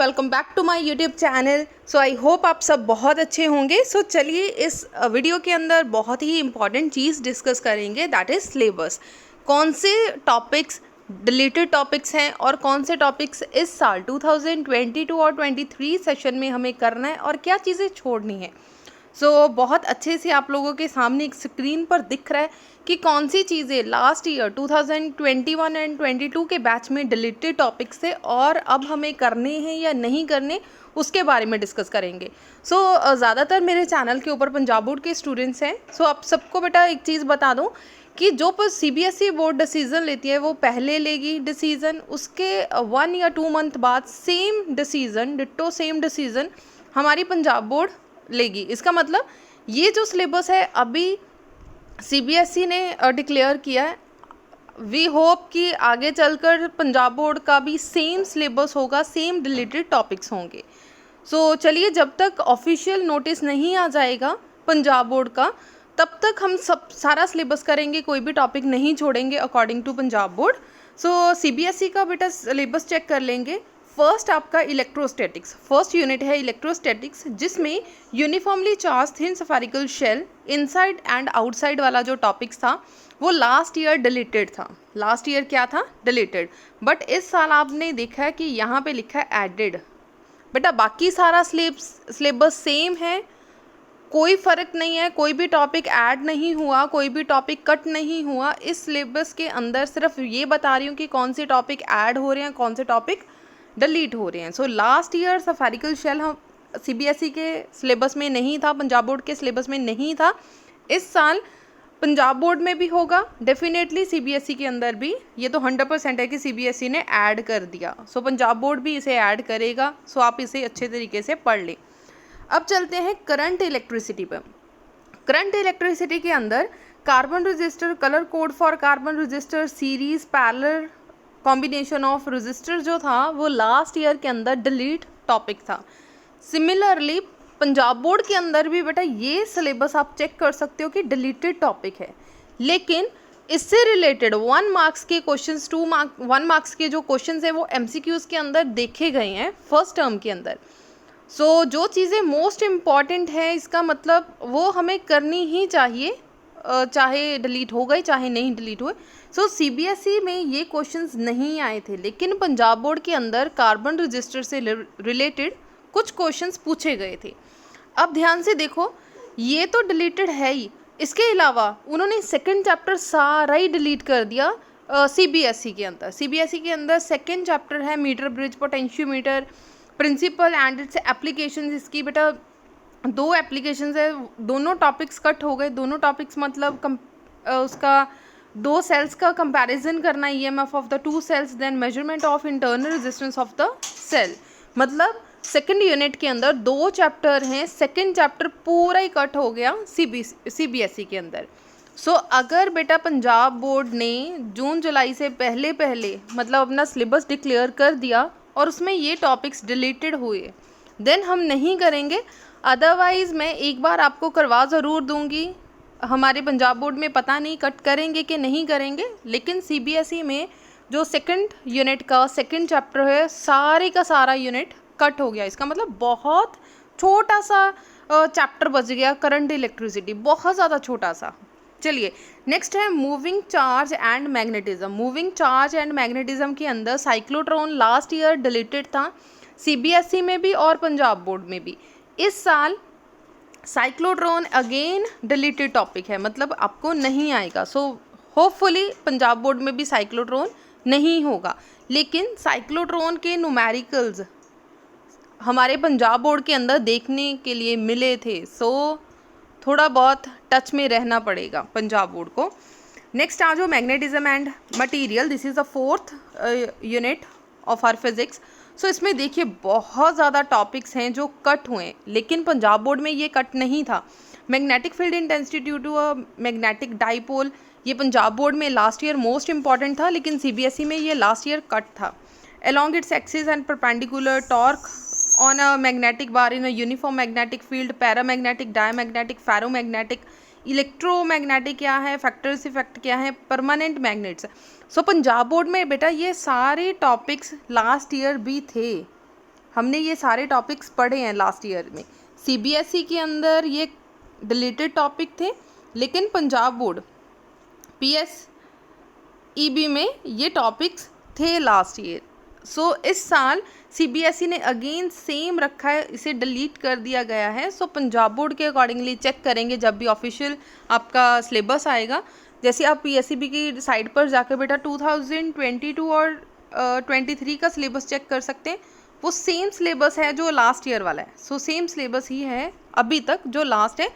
Welcome back to my YouTube channel. So I hope आप सब बहुत अच्छे होंगे। सो चलिए इस वीडियो के अंदर बहुत ही इंपॉर्टेंट चीज़ डिस्कस करेंगे, दैट इज़ सिलेबस। कौन से टॉपिक्स डिलीटेड टॉपिक्स हैं और कौन से टॉपिक्स इस साल 2022 और 23 सेशन में हमें करना है और क्या चीज़ें छोड़नी है। बहुत अच्छे से आप लोगों के सामने एक स्क्रीन पर दिख रहा है कि कौन सी चीज़ें लास्ट ईयर 2021 एंड 22 के बैच में डिलीटेड टॉपिक्स थे और अब हमें करने हैं या नहीं करने, उसके बारे में डिस्कस करेंगे। ज़्यादातर मेरे चैनल के ऊपर पंजाब बोर्ड के स्टूडेंट्स हैं। आप सबको बेटा एक चीज़ बता दूं कि जो CBSE बोर्ड डिसीज़न लेती है वो पहले लेगी डिसीज़न, उसके 1 या 2 मंथ बाद same decision, ditto same decision हमारी पंजाब बोर्ड लेगी। इसका मतलब ये जो सिलेबस है अभी CBSE ने डिक्लेयर किया है, वी होप कि आगे चलकर पंजाब बोर्ड का भी सेम सिलेबस होगा, सेम रिलेटेड टॉपिक्स होंगे। चलिए जब तक ऑफिशियल नोटिस नहीं आ जाएगा पंजाब बोर्ड का तब तक हम सारा सिलेबस करेंगे, कोई भी टॉपिक नहीं छोड़ेंगे according to Punjab board. CBSE का बेटा सिलेबस चेक कर लेंगे। फर्स्ट आपका इलेक्ट्रोस्टैटिक्स, फर्स्ट यूनिट है इलेक्ट्रोस्टैटिक्स, जिसमें uniformly charge thin spherical shell inside and outside वाला जो टॉपिक्स था वो लास्ट ईयर डिलीटेड था। लास्ट ईयर क्या था? डिलीटेड। बट इस साल आपने देखा है कि यहाँ पे लिखा है एडेड। बेटा बाकी सारा सिलेबस सेम है, कोई फ़र्क नहीं है, कोई भी टॉपिक ऐड नहीं हुआ, कोई भी टॉपिक कट नहीं हुआ। इस सिलेबस के अंदर सिर्फ ये बता रही हूँ कि कौन से टॉपिक ऐड हो रहे हैं, कौन से टॉपिक डिलीट हो रहे हैं। लास्ट ईयर स्फेरिकल शेल हम CBSE के सिलेबस में नहीं था, पंजाब बोर्ड के सिलेबस में नहीं था। इस साल पंजाब बोर्ड में भी होगा, डेफिनेटली CBSE के अंदर भी। ये तो 100% है कि CBSE ने ऐड कर दिया। पंजाब बोर्ड भी इसे ऐड करेगा। आप इसे अच्छे तरीके से पढ़ लें। अब चलते हैं करंट इलेक्ट्रिसिटी पर। करंट इलेक्ट्रिसिटी के अंदर carbon register, colour code for carbon register, series, parallel combination of register जो था वो लास्ट ईयर के अंदर डिलीट टॉपिक था। सिमिलरली पंजाब बोर्ड के अंदर भी बेटा ये सिलेबस आप चेक कर सकते हो कि डिलीटेड टॉपिक है, लेकिन इससे रिलेटेड 1 मार्क्स के क्वेश्चंस, 1 मार्क्स के जो क्वेश्चंस है वो MCQs के अंदर देखे गए हैं फर्स्ट टर्म के अंदर। जो चीज़ें मोस्ट इम्पॉर्टेंट है, इसका मतलब वो हमें करनी ही चाहिए, चाहे डिलीट हो गए चाहे नहीं डिलीट हुए। CBSE में ये क्वेश्चंस नहीं आए थे, लेकिन पंजाब बोर्ड के अंदर कार्बन रजिस्टर से रिलेटेड कुछ क्वेश्चंस पूछे गए थे। अब ध्यान से देखो, ये तो डिलीटेड है ही, इसके अलावा उन्होंने सेकंड चैप्टर सारा ही डिलीट कर दिया। CBSE के अंदर सेकंड चैप्टर है metre bridge, potentiometer, principle and its applications. इसकी बेटा 2 एप्लीकेशंस है, दोनों टॉपिक्स कट हो गए। दोनों टॉपिक्स मतलब उसका 2 सेल्स का कंपैरिजन करना, EMF of the 2 cells, then measurement of internal resistance of the cell. मतलब सेकंड यूनिट के अंदर 2 चैप्टर हैं, सेकंड चैप्टर पूरा ही कट हो गया CBSE के अंदर। अगर बेटा पंजाब बोर्ड ने जून जुलाई से पहले मतलब अपना सिलेबस डिक्लेयर कर दिया और उसमें ये टॉपिक्स डिलीटेड हुए, देन हम नहीं करेंगे। अदरवाइज़ मैं एक बार आपको करवा ज़रूर दूंगी। हमारे पंजाब बोर्ड में पता नहीं कट करेंगे कि नहीं करेंगे, लेकिन CBSE में जो सेकंड यूनिट का सेकंड चैप्टर है, सारे का सारा यूनिट कट हो गया। इसका मतलब बहुत छोटा सा चैप्टर बच गया, करंट इलेक्ट्रिसिटी, बहुत ज़्यादा छोटा सा। चलिए नेक्स्ट है moving charge and magnetism. Moving charge and magnetism के अंदर साइक्लोट्रॉन लास्ट ईयर डिलीटेड था, CBSE में भी और पंजाब बोर्ड में भी। इस साल साइक्लोट्रॉन अगेन डिलीटेड टॉपिक है, मतलब आपको नहीं आएगा। होपफुली पंजाब बोर्ड में भी साइक्लोट्रॉन नहीं होगा, लेकिन साइक्लोट्रॉन के न्यूमेरिकल्स हमारे पंजाब बोर्ड के अंदर देखने के लिए मिले थे। थोड़ा बहुत टच में रहना पड़ेगा पंजाब बोर्ड को। नेक्स्ट आ जाओ magnetism and material. This is the 4th unit of our physics. इसमें देखिए बहुत ज़्यादा टॉपिक्स हैं जो कट हुए हैं, लेकिन पंजाब बोर्ड में ये कट नहीं था। Magnetic field intensity due to a magnetic dipole, ये पंजाब बोर्ड में लास्ट ईयर मोस्ट इंपॉर्टेंट था, लेकिन CBSE में ये लास्ट ईयर कट था। Along its axis and perpendicular torque on a magnetic bar in a uniform magnetic field, paramagnetic, diamagnetic, ferromagnetic, electromagnetic क्या है, factors effect क्या है, परमानेंट मैग्नेट्स। पंजाब बोर्ड में बेटा ये सारे टॉपिक्स लास्ट ईयर भी थे। हमने ये सारे टॉपिक्स पढ़े हैं लास्ट ईयर में। सीबीएसई के अंदर ये डिलीटेड टॉपिक थे, लेकिन पंजाब बोर्ड पीएसईबी में ये टॉपिक्स थे लास्ट ईयर। सो इस साल सीबीएसई ने अगेन सेम रखा है, इसे डिलीट कर दिया गया है। सो पंजाब बोर्ड के अकॉर्डिंगली चेक करेंगे जब भी ऑफिशियल आपका सिलेबस आएगा। जैसे आप पीएसईबी की साइट पर जाकर बेटा 2022 और 23 का सिलेबस चेक कर सकते हैं। वो सेम सिलेबस है जो लास्ट ईयर वाला है। सो सेम सिलेबस ही है अभी तक जो लास्ट है।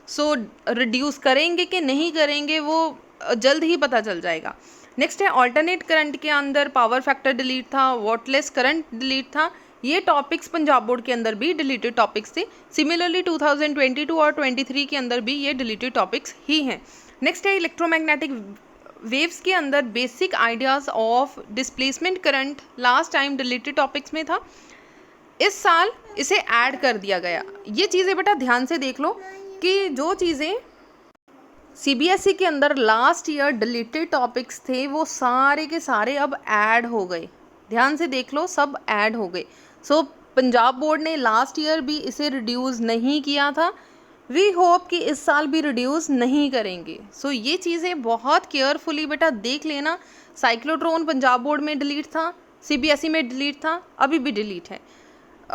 सो रिड्यूस करेंगे कि नहीं करेंगे वो जल्द ही पता चल जाएगा। नेक्स्ट है ऑल्टरनेट करंट के अंदर पावर फैक्टर डिलीट था, वॉटलेस करंट डिलीट था। ये टॉपिक्स पंजाब बोर्ड के अंदर भी डिलीटेड टॉपिक्स थे। सिमिलरली 2022 और 23 के अंदर भी ये डिलीटेड टॉपिक्स ही हैं। नेक्स्ट है इलेक्ट्रोमैग्नेटिक वेव्स के अंदर basic ideas of displacement current, last time deleted topics में था, इस साल इसे ऐड कर दिया गया। ये चीज़ें बेटा ध्यान से देख लो कि जो चीज़ें सीबीएसई के अंदर लास्ट ईयर डिलीटेड टॉपिक्स थे वो सारे के सारे अब ऐड हो गए। ध्यान से देख लो, सब ऐड हो गए। सो पंजाब बोर्ड ने लास्ट ईयर भी इसे रिड्यूस नहीं किया था। वी होप कि इस साल भी रिड्यूस नहीं करेंगे। सो ये चीज़ें बहुत केयरफुली बेटा देख लेना। साइक्लोट्रॉन पंजाब बोर्ड में डिलीट था, सीबीएसई में डिलीट था, अभी भी डिलीट है।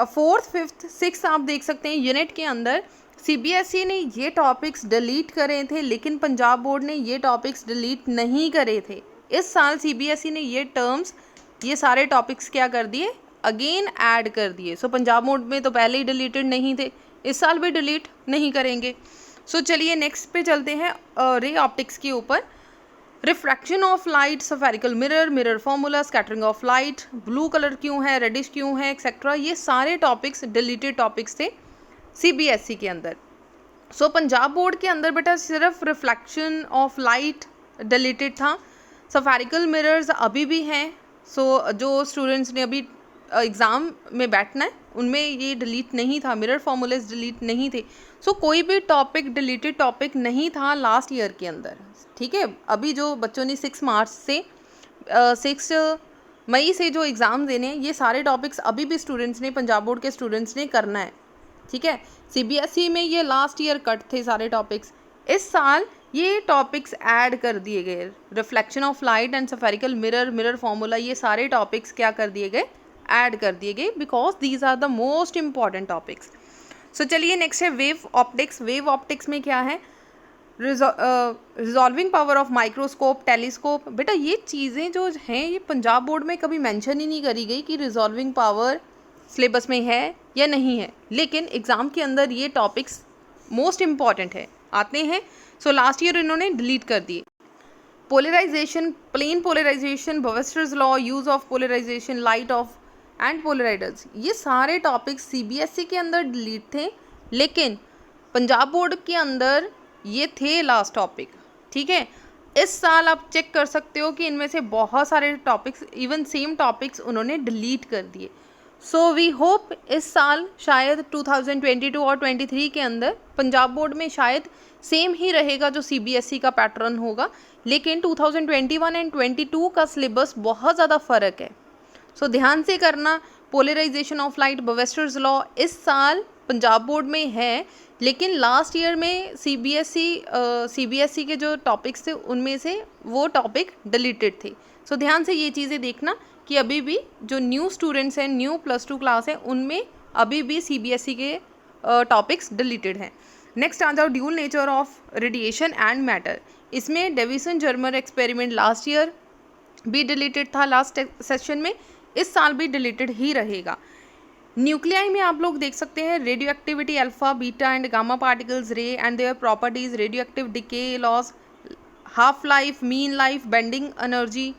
4th, 5th, 6th आप देख सकते हैं यूनिट के अंदर सीबीएसई ने ये टॉपिक्स डिलीट करे थे, लेकिन पंजाब बोर्ड ने ये टॉपिक्स डिलीट नहीं करे थे। इस साल सीबीएसई ने ये टर्म्स, ये सारे टॉपिक्स क्या कर दिए, अगेन ऐड कर दिए। सो पंजाब बोर्ड में तो पहले ही डिलीटेड नहीं थे, इस साल भी डिलीट नहीं करेंगे। सो चलिए नेक्स्ट पे चलते हैं रे ऑप्टिक्स के ऊपर। Refraction of light, spherical mirror, mirror formula, scattering of light, blue colour क्यों है, रेडिश क्यों है, एक्सेट्रा, ये सारे टॉपिक्स डिलीटेड टॉपिक्स थे सीबीएसई के अंदर। सो पंजाब बोर्ड के अंदर बेटा सिर्फ रिफ्लेक्शन ऑफ लाइट डिलीटेड था। स्फेरिकल मिरर्स अभी भी हैं। सो जो स्टूडेंट्स ने अभी एग्ज़ाम में बैठना है उनमें ये डिलीट नहीं था, मिरर फॉर्मूलेस डिलीट नहीं थे। सो कोई भी टॉपिक डिलीटेड टॉपिक नहीं था लास्ट ईयर के अंदर, ठीक है। अभी जो बच्चों ने 6 मार्च से 6 मई से जो एग्ज़ाम देने हैं, ये सारे टॉपिक्स अभी भी स्टूडेंट्स ने, पंजाब बोर्ड के स्टूडेंट्स ने करना है, ठीक है। सीबीएसई में ये लास्ट ईयर कट थे सारे टॉपिक्स, इस साल ये टॉपिक्स ऐड कर दिए गए। Reflection of light and spherical mirror, mirror formula, ये सारे टॉपिक्स क्या कर दिए गए, ऐड कर दिए गए, because these are the most important topics. So चलिए नेक्स्ट है वेव ऑप्टिक्स। वेव ऑप्टिक्स में क्या है, resolving power of microscope, telescope. बेटा ये चीज़ें जो हैं ये पंजाब बोर्ड में कभी मेंशन ही नहीं करी गई कि रिजॉल्विंग पावर सिलेबस में है या नहीं है, लेकिन एग्ज़ाम के अंदर ये टॉपिक्स मोस्ट इम्पॉर्टेंट है, आते हैं। सो लास्ट ईयर इन्होंने डिलीट कर दिए। Polarisation, plane polarisation, Brewster's law, use of polarisation, light of and polarisers, ये सारे टॉपिक्स सीबीएसई के अंदर डिलीट थे, लेकिन पंजाब बोर्ड के अंदर ये थे लास्ट टॉपिक, ठीक है। इस साल आप चेक कर सकते हो कि इनमें से बहुत सारे टॉपिक्स, इवन सेम टॉपिक्स उन्होंने डिलीट कर दिए। सो वी होप इस साल शायद 2022 और 23 के अंदर पंजाब बोर्ड में शायद सेम ही रहेगा जो सीबीएसई का पैटर्न होगा, लेकिन 2021 एंड 22 का सिलेबस बहुत ज़्यादा फ़र्क है। सो ध्यान से करना। पोलराइजेशन ऑफ लाइट, बवेस्टर्स लॉ इस साल पंजाब बोर्ड में है, लेकिन लास्ट ईयर में सीबीएसई के जो टॉपिक्स थे उनमें से वो टॉपिक डिलीटेड थे। सो ध्यान से ये चीज़ें देखना कि अभी भी जो न्यू स्टूडेंट्स हैं, न्यू +2 क्लास है, उनमें अभी भी सीबीएसई के टॉपिक्स डिलीटेड हैं। नेक्स्ट आ जाओ, dual nature of radiation and matter. इसमें Davisson Germer experiment last year भी डिलीटेड था लास्ट सेशन में, इस साल भी डिलीटेड ही रहेगा। न्यूक्लियाई में आप लोग देख सकते हैं radioactivity, alpha, beta and gamma particles, ray and their properties, radioactive decay laws, half life, mean life, binding energy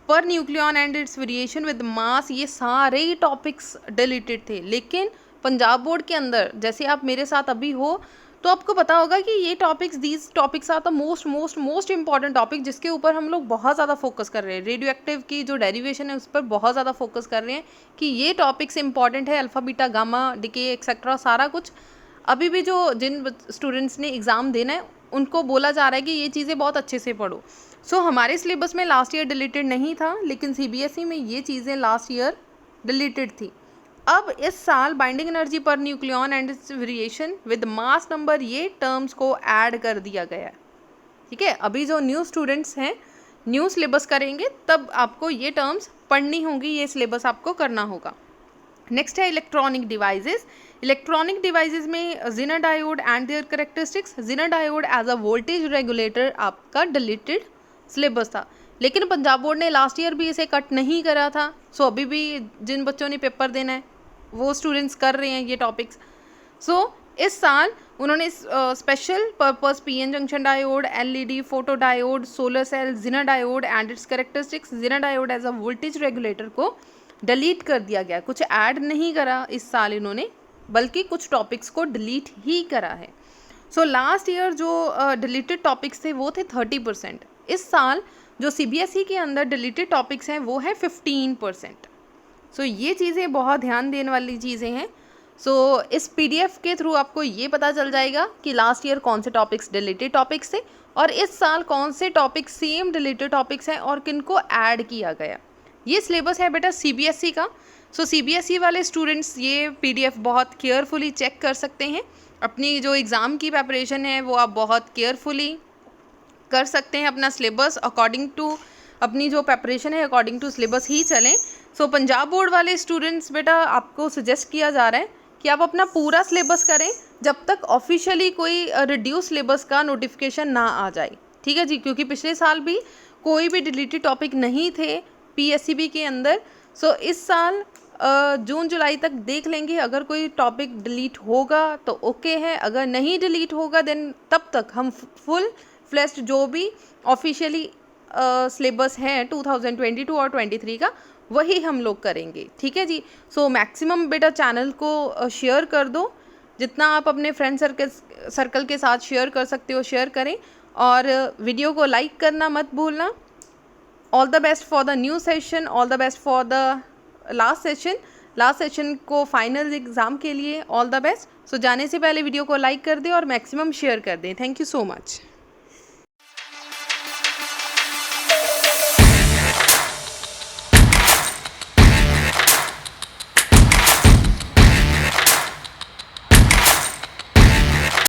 per nucleon and its variation with mass, ये सारे टॉपिक्स डिलीटेड थे। लेकिन पंजाब बोर्ड के अंदर जैसे आप मेरे साथ अभी हो तो आपको पता होगा कि ये topics, these topics are the most important topic जिसके ऊपर हम लोग बहुत ज़्यादा फोकस कर रहे हैं। रेडियो एक्टिव की जो डेरिवेशन है उस पर बहुत ज़्यादा फोकस कर रहे हैं कि ये टॉपिक्स इंपॉर्टेंट है, alpha, beta, gamma, decay etcetera, सारा कुछ। अभी भी जो जिन स्टूडेंट्स ने एग्ज़ाम देना है उनको बोला जा रहा है कि ये चीज़ें बहुत अच्छे से पढ़ो। सो हमारे सिलेबस में लास्ट ईयर डिलीटेड नहीं था, लेकिन सीबीएसई में ये चीज़ें लास्ट ईयर डिलीटेड थी। अब इस साल binding energy per nucleon and its variation with mass number, ये टर्म्स को ऐड कर दिया गया है, ठीक है। अभी जो न्यू स्टूडेंट्स हैं, न्यू सिलेबस करेंगे तब आपको ये टर्म्स पढ़नी होंगी, ये सिलेबस आपको करना होगा। नेक्स्ट है इलेक्ट्रॉनिक डिवाइसेस। इलेक्ट्रॉनिक डिवाइसेस में Zener diode and their characteristics. Zener diode as a voltage regulator आपका डिलीटेड सिलेबस था, लेकिन पंजाब बोर्ड ने लास्ट ईयर भी इसे कट नहीं करा था। सो अभी भी जिन बच्चों ने पेपर देना है वो स्टूडेंट्स कर रहे हैं ये टॉपिक्स। सो इस साल उन्होंने special purpose PN junction diode, LED, photo diode, solar cell, Zener diode and its characteristics, Zener diode as a voltage regulator को डिलीट कर दिया गया। कुछ ऐड नहीं करा इस साल इन्होंने, बल्कि कुछ टॉपिक्स को डिलीट ही करा है। सो लास्ट ईयर जो डिलीटेड टॉपिक्स थे वो थे 30%। इस साल जो सीबीएसई के अंदर डिलीटेड टॉपिक्स हैं वो है 15%। सो ये चीज़ें बहुत ध्यान देने वाली चीज़ें हैं। सो इस पीडीएफ के थ्रू आपको ये पता चल जाएगा कि लास्ट ईयर कौन से टॉपिक्स डिलीटेड टॉपिक्स थे और इस साल कौन से टॉपिक्स सेम डिलीटेड टॉपिक्स हैं और किन को ऐड किया गया। ये सिलेबस है बेटा सीबीएसई का। सो सीबीएसई वाले स्टूडेंट्स ये पीडीएफ बहुत केयरफुली चेक कर सकते हैं। अपनी जो एग्ज़ाम की प्रिपरेशन है वो आप बहुत केयरफुली कर सकते हैं। अपना सिलेबस अकॉर्डिंग टू, अपनी जो प्रिपरेशन है अकॉर्डिंग टू सिलेबस ही चलें। सो पंजाब बोर्ड वाले स्टूडेंट्स बेटा आपको सजेस्ट किया जा रहा है कि आप अपना पूरा सिलेबस करें जब तक ऑफिशियली कोई रिड्यूस सिलेबस का नोटिफिकेशन ना आ जाए, ठीक है जी। क्योंकि पिछले साल भी कोई भी डिलीटेड टॉपिक नहीं थे पीएससीबी के अंदर। सो इस साल जून जुलाई तक देख लेंगे, अगर कोई टॉपिक डिलीट होगा तो ओके है, अगर नहीं डिलीट होगा देन तब तक हम फुल फ्लेश्ड जो भी ऑफिशियली सिलेबस है 2022 और 23 का वही हम लोग करेंगे, ठीक है जी। सो मैक्सिमम बेटा चैनल को शेयर कर दो, जितना आप अपने फ्रेंड सर्कल के साथ शेयर कर सकते हो शेयर करें, और वीडियो को लाइक करना मत भूलना। All the best for the new session, all the best for the last session को फाइनल एग्ज़ाम के लिए ऑल द बेस्ट। सो जाने से पहले वीडियो को लाइक कर दें और मैक्सिमम शेयर कर दें। Thank you so much.